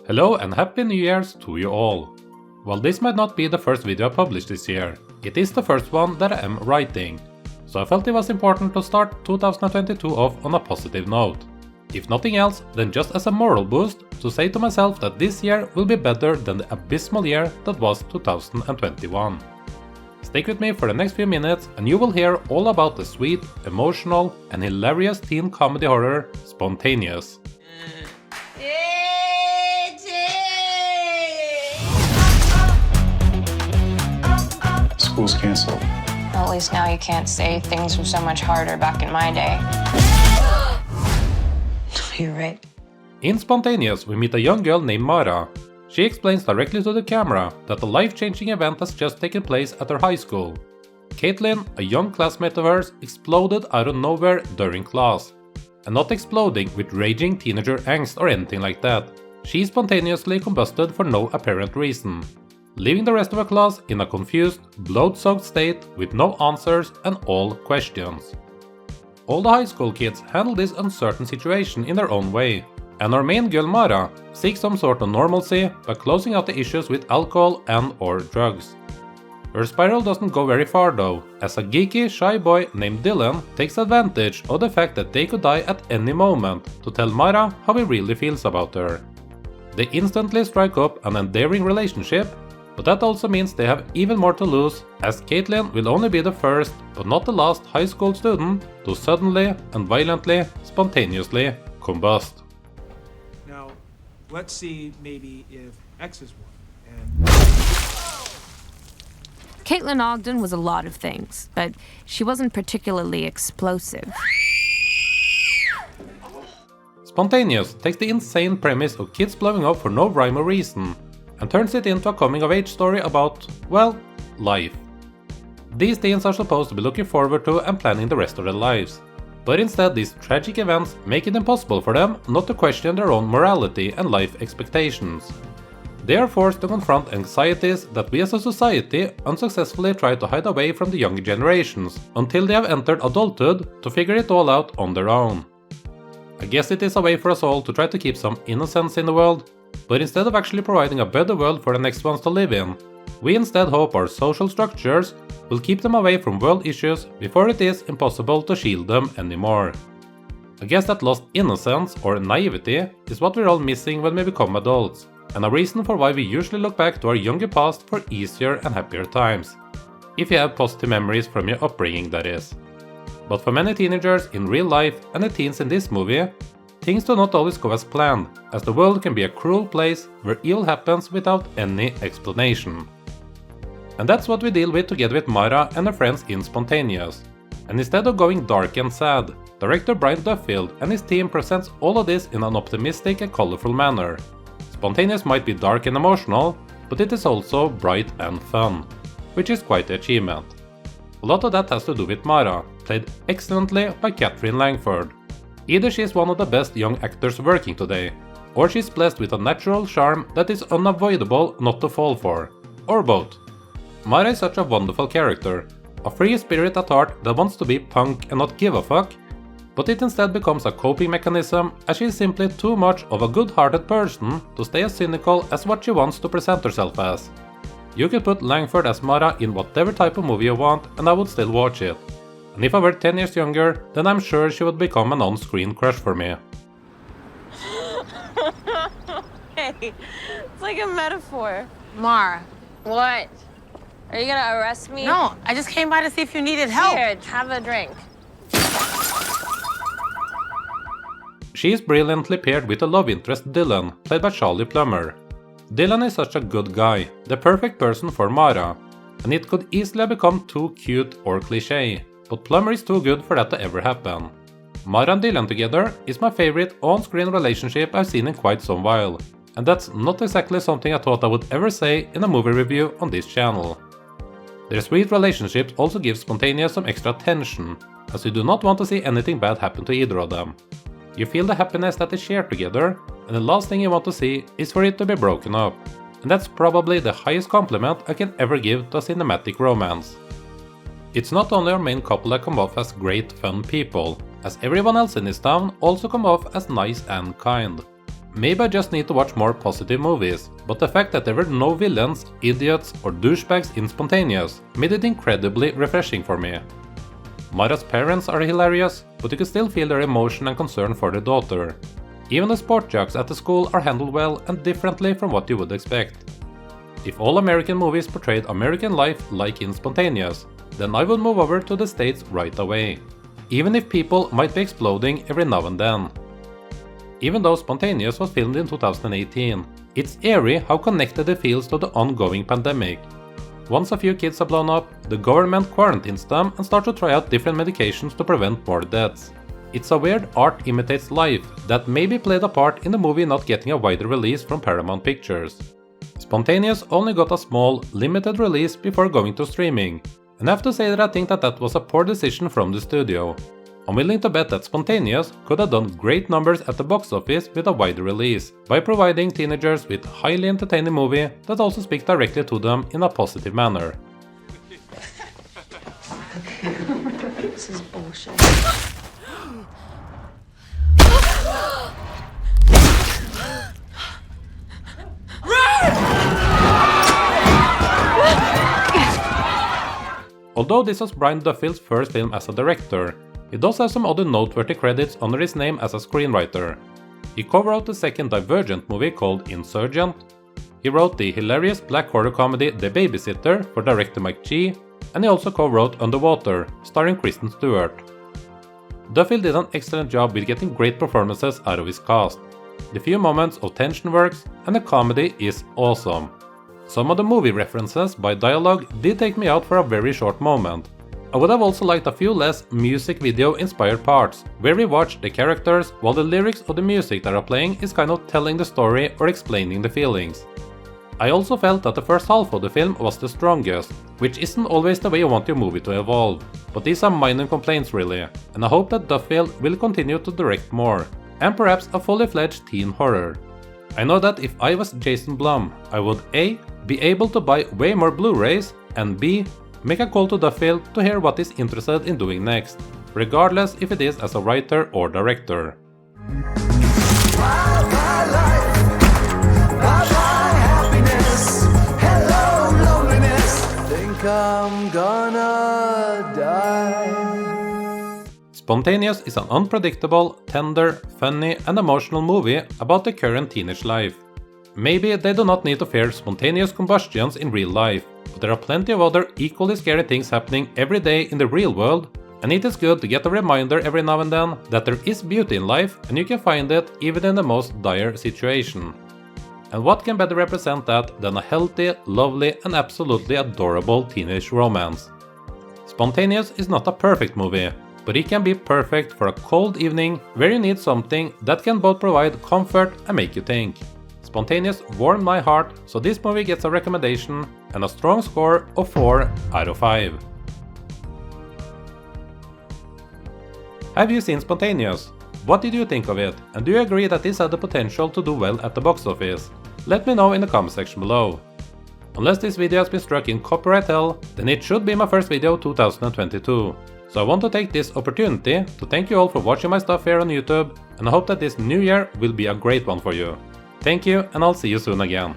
Hello and Happy New Year's to you all! While this might not be the first video I published this year, it is the first one that I am writing, so I felt it was important to start 2022 off on a positive note. If nothing else, then just as a moral boost to say to myself that this year will be better than the abysmal year that was 2021. Stick with me for the next few minutes and you will hear all about the sweet, emotional and hilarious teen comedy horror Spontaneous. School's canceled. Well, at least now you can't say things were so much harder back in my day. You're right. In Spontaneous, we meet a young girl named Mara. She explains directly to the camera that a life-changing event has just taken place at her high school. Caitlin, a young classmate of hers, exploded out of nowhere during class. And not exploding with raging teenager angst or anything like that. She spontaneously combusted for no apparent reason, leaving the rest of her class in a confused, blood-soaked state with no answers and all questions. All the high school kids handle this uncertain situation in their own way, and our main girl Mara seeks some sort of normalcy by closing out the issues with alcohol and/or drugs. Her spiral doesn't go very far though, as a geeky, shy boy named Dylan takes advantage of the fact that they could die at any moment to tell Mara how he really feels about her. They instantly strike up an endearing relationship, but that also means they have even more to lose, as Caitlin will only be the first, but not the last high school student to suddenly and violently, spontaneously combust. Now, let's see maybe if X is 1, and... Caitlin Ogden was a lot of things, but she wasn't particularly explosive. Spontaneous takes the insane premise of kids blowing up for no rhyme or reason, and turns it into a coming-of-age story about, well, life. These teens are supposed to be looking forward to and planning the rest of their lives, but instead these tragic events make it impossible for them not to question their own morality and life expectations. They are forced to confront anxieties that we as a society unsuccessfully try to hide away from the younger generations until they have entered adulthood to figure it all out on their own. I guess it is a way for us all to try to keep some innocence in the world, but instead of actually providing a better world for the next ones to live in, we instead hope our social structures will keep them away from world issues before it is impossible to shield them anymore. I guess that lost innocence or naivety is what we're all missing when we become adults, and a reason for why we usually look back to our younger past for easier and happier times. If you have positive memories from your upbringing, that is. But for many teenagers in real life and the teens in this movie, things do not always go as planned, as the world can be a cruel place where evil happens without any explanation. And that's what we deal with together with Mara and her friends in Spontaneous. And instead of going dark and sad, director Brian Duffield and his team presents all of this in an optimistic and colorful manner. Spontaneous might be dark and emotional, but it is also bright and fun, which is quite the achievement. A lot of that has to do with Mara, played excellently by Katherine Langford. Either she is one of the best young actors working today, or she is blessed with a natural charm that is unavoidable not to fall for, or both. Mara is such a wonderful character, a free spirit at heart that wants to be punk and not give a fuck, but it instead becomes a coping mechanism as she is simply too much of a good-hearted person to stay as cynical as what she wants to present herself as. You could put Langford as Mara in whatever type of movie you want and I would still watch it. And if I were 10 years younger, then I'm sure she would become an on-screen crush for me. Hey, it's like a metaphor. Mara. What? Are you gonna arrest me? No, I just came by to see if you needed help. Here, have a drink. She is brilliantly paired with a love interest Dylan, played by Plummer. Dylan is such a good guy, the perfect person for Mara, and it could easily have become too cute or cliché, but Plummer is too good for that to ever happen. Mara and Dylan together is my favorite on-screen relationship I've seen in quite some while, and that's not exactly something I thought I would ever say in a movie review on this channel. Their sweet relationships also give Spontaneous some extra tension, as you do not want to see anything bad happen to either of them. You feel the happiness that they share together, and the last thing you want to see is for it to be broken up, and that's probably the highest compliment I can ever give to a cinematic romance. It's not only our main couple that come off as great fun people, as everyone else in this town also come off as nice and kind. maybe I just need to watch more positive movies, but the fact that there were no villains, idiots or douchebags in Spontaneous made it incredibly refreshing for me. Mara's parents are hilarious, but you can still feel their emotion and concern for their daughter. Even the sport jokes at the school are handled well and differently from what you would expect. If all American movies portrayed American life like in Spontaneous, then I would move over to the States right away, even if people might be exploding every now and then. Even though Spontaneous was filmed in 2018, it's eerie how connected it feels to the ongoing pandemic. Once a few kids are blown up, the government quarantines them and starts to try out different medications to prevent more deaths. It's a weird art imitates life that maybe played a part in the movie not getting a wider release from Paramount Pictures. Spontaneous only got a small, limited release before going to streaming, and I have to say that I think that was a poor decision from the studio. I'm willing to bet that Spontaneous could have done great numbers at the box office with a wider release, by providing teenagers with a highly entertaining movie that also speaks directly to them in a positive manner. This is bullshit. Although this was Brian Duffield's first film as a director, he does have some other noteworthy credits under his name as a screenwriter. He co-wrote the second Divergent movie called Insurgent. He wrote the hilarious black horror comedy The Babysitter for director Mike G, and he also co-wrote Underwater, starring Kristen Stewart. Duffield did an excellent job with getting great performances out of his cast. The few moments of tension works, and the comedy is awesome. Some of the movie references by dialogue did take me out for a very short moment. I would have also liked a few less music video inspired parts, where we watch the characters while the lyrics of the music that are playing is kind of telling the story or explaining the feelings. I also felt that the first half of the film was the strongest, which isn't always the way you want your movie to evolve, but these are minor complaints really, and I hope that Duffield will continue to direct more, and perhaps a fully fledged teen horror. I know that if I was Jason Blum, I would A. be able to buy way more Blu-rays, and B. make a call to Duffield to hear what he's interested in doing next, regardless if it is as a writer or director. Spontaneous is an unpredictable, tender, funny and emotional movie about the current teenage life. Maybe they do not need to fear spontaneous combustions in real life, but there are plenty of other equally scary things happening every day in the real world, and it is good to get a reminder every now and then that there is beauty in life and you can find it even in the most dire situation. And what can better represent that than a healthy, lovely and absolutely adorable teenage romance? Spontaneous is not a perfect movie, but it can be perfect for a cold evening where you need something that can both provide comfort and make you think. Spontaneous warmed my heart, so this movie gets a recommendation and a strong score of 4 out of 5. Have you seen Spontaneous? What did you think of it, and do you agree that this had the potential to do well at the box office? Let me know in the comment section below. Unless this video has been struck in copyright hell, then it should be my first video 2022. So I want to take this opportunity to thank you all for watching my stuff here on YouTube, and I hope that this new year will be a great one for you. Thank you, and I'll see you soon again.